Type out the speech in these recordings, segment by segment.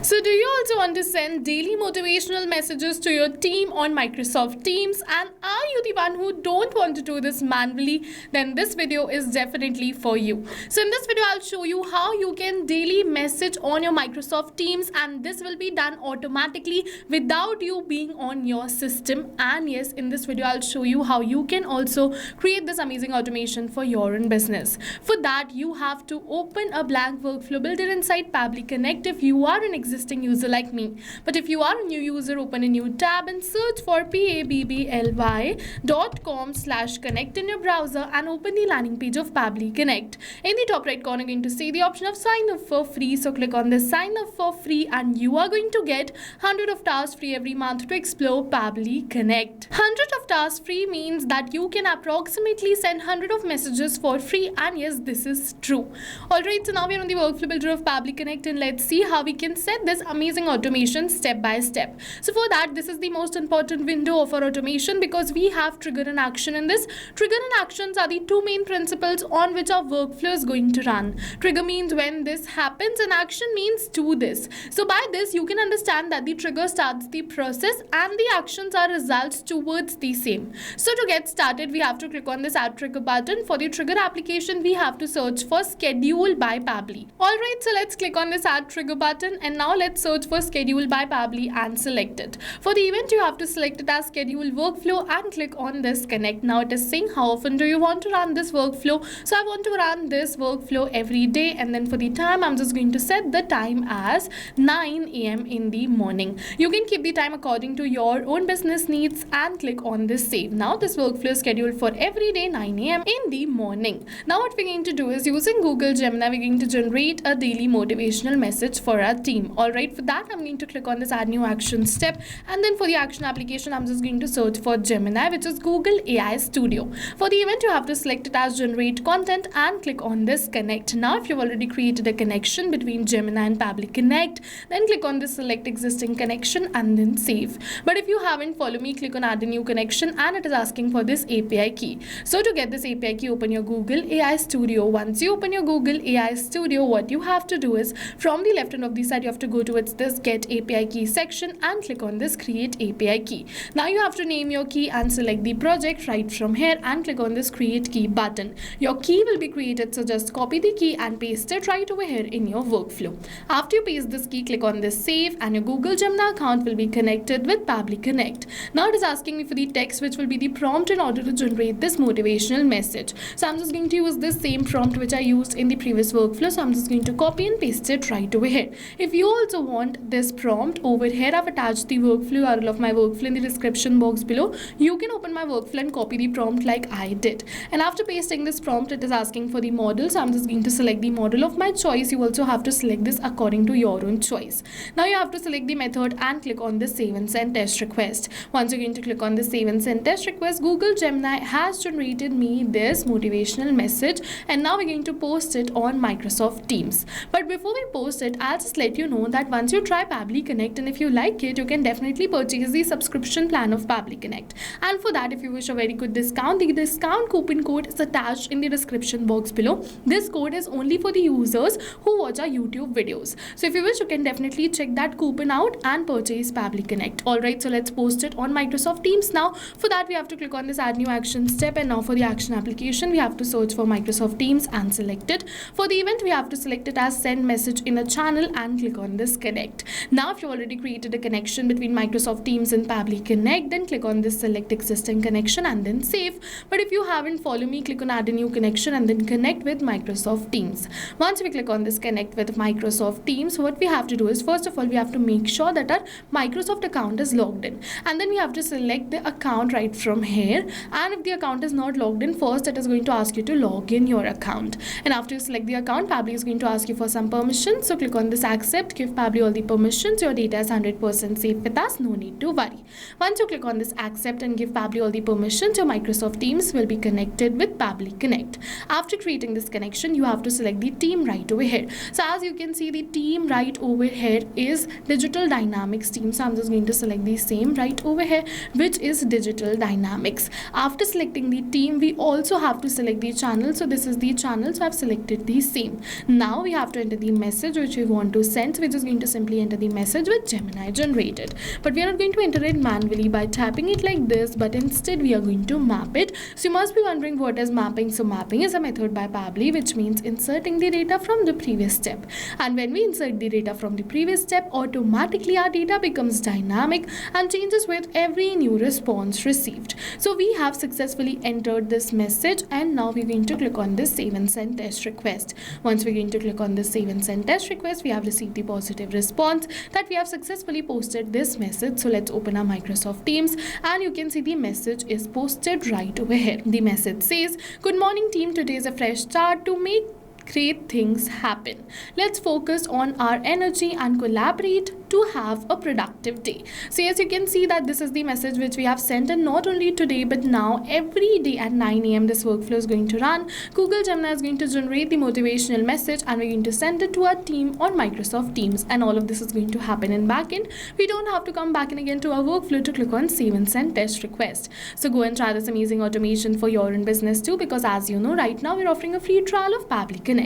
So, do you also want to send daily motivational messages to your team on Microsoft Teams? And are you the one who don't want to do this manually? Then this video is definitely for you. So, in this video, I'll show you how you can daily message on your Microsoft Teams, and this will be done automatically without you being on your system. And yes, in this video, I'll show you how you can also create this amazing automation for your own business. For that, you have to open a blank workflow builder inside Pabbly Connect if you are an existing user like me. But if you are a new user, open a new tab and search for pabbly.com/connect in your browser and open the landing page of Pabbly Connect. In the top right corner, you're going to see the option of sign up for free. So click on this sign up for free and you are going to get 100 of tasks free every month to explore Pabbly Connect. 100 of tasks free means that you can approximately send 100 of messages for free, and yes, this is true. Alright, so now we're on the workflow builder of Pabbly Connect and let's see how we can set this amazing automation step by step. So for that, this is the most important window of our automation because we have trigger and action in this. Trigger and actions are the two main principles on which our workflow is going to run. Trigger means when this happens and action means do this. So by this, you can understand that the trigger starts the process and the actions are results towards the same. So to get started, we have to click on this add trigger button. For the trigger application, we have to search for schedule by Pabbly. Alright, so let's click on this add trigger button and now let's search for schedule by Pabbly and select it. For the event, you have to select it as schedule workflow and click on this connect. Now it is saying how often do you want to run this workflow. So I want to run this workflow every day, and then for the time, I'm just going to set the time as 9 a.m. in the morning. You can keep the time according to your own business needs and click on this save. Now this workflow is scheduled for every day 9 a.m. in the morning. Now what we're going to do is using Google Gemini, we're going to generate a daily motivational message for our team. Alright, for that I'm going to click on this add new action step, and then for the action application I'm just going to search for Gemini, which is Google AI Studio. For the event, you have to select it as generate content and click on this connect. Now if you've already created a connection between Gemini and Pabbly Connect, then click on this select existing connection and then save. But if you haven't, follow me, click on add a new connection and it is asking for this API key. So to get this API key, open your Google AI Studio. Once you open your Google AI Studio, what you have to do is from the left hand of the side, you have to go towards this get API key section and click on this create API key. Now you have to name your key and select the project right from here and click on this create key button. Your key will be created, so just copy the key and paste it right over here in your workflow. After you paste this key, click on this save and your Google Gemini account will be connected with Pabbly Connect. Now it is asking me for the text, which will be the prompt in order to generate this motivational message. So I'm just going to use this same prompt which I used in the previous workflow. So I'm just going to copy and paste it right over here. If you also want this prompt over here, I've attached the workflow URL of my workflow in the description box below. You can open my workflow and copy the prompt like I did. And after pasting this prompt, it is asking for the model. So I'm just going to select the model of my choice. You also have to select this according to your own choice. Now you have to select the method and click on the save and send test request. Once you're going to click on the save and send test request, Google Gemini has generated me this motivational message, and now we're going to post it on Microsoft Teams. But before we post it, I'll just let you know that once you try Pabbly Connect and if you like it, you can definitely purchase the subscription plan of Pabbly Connect. And for that, if you wish a very good discount, the discount coupon code is attached in the description box below. This code is only for the users who watch our YouTube videos. So if you wish, you can definitely check that coupon out and purchase Pabbly Connect. Alright, so let's post it on Microsoft Teams now. For that, we have to click on this add new action step, and now for the action application, we have to search for Microsoft Teams and select it. For the event, we have to select it as send message in a channel and click on this connect. Now if you already created a connection between Microsoft Teams and Pabbly Connect, then click on this select existing connection and then save. But if you haven't, follow me, click on add a new connection and then connect with Microsoft Teams. Once we click on this connect with Microsoft Teams, what we have to do is first of all, we have to make sure that our Microsoft account is logged in, and then we have to select the account right from here. And if the account is not logged in, first it is going to ask you to log in your account, and after you select the account, Pabbly is going to ask you for some permissions. So click on this accept, give Pabbly all the permissions. Your data is 100% safe with us, no need to worry. Once you click on this accept and give Pabbly all the permissions, your Microsoft Teams will be connected with Pabbly Connect. After creating this connection, you have to select the team right over here. So as you can see, the team right over here is Digital Dynamics team. So I'm just going to select the same right over here, which is Digital Dynamics. After selecting the team, we also have to select the channel. So this is the channel, so I've selected the same. Now we have to enter the message which we want to send. So which is going to simply enter the message which Gemini generated. But we are not going to enter it manually by tapping it like this, but instead we are going to map it. So you must be wondering what is mapping. So mapping is a method by Pabbly which means inserting the data from the previous step. And when we insert the data from the previous step, automatically our data becomes dynamic and changes with every new response received. So we have successfully entered this message, and now we're going to click on this save and send test request. Once we're going to click on this save and send test request, we have received the positive response that we have successfully posted this message. So let's open our Microsoft Teams, and you can see the message is posted right over here. The message says, "Good morning team, today is a fresh start to make great things happen. Let's focus on our energy and collaborate to have a productive day." So yes, you can see that this is the message which we have sent, and not only today but now every day at 9 a.m. this workflow is going to run. Google Gemini is going to generate the motivational message, and we're going to send it to our team on Microsoft Teams, and all of this is going to happen in backend. We don't have to come back in again to our workflow to click on save and send test request. So go and try this amazing automation for your own business too, because as you know, right now we're offering a free trial of Pabbly Connect.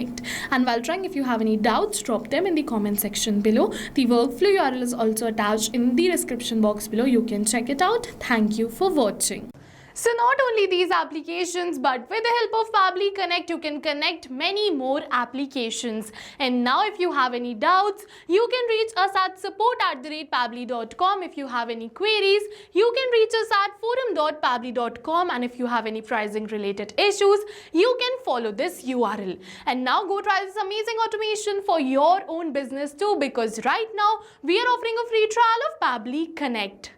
And while trying, if you have any doubts, drop them in the comment section below. The workflow URL is also attached in the description box below. You can check it out. Thank you for watching. So not only these applications, but with the help of Pabbly Connect, you can connect many more applications. And now if you have any doubts, you can reach us at support@pabbly.com. If you have any queries, you can reach us at forum.pabbly.com. And if you have any pricing related issues, you can follow this URL. And now go try this amazing automation for your own business too, because right now we are offering a free trial of Pabbly Connect.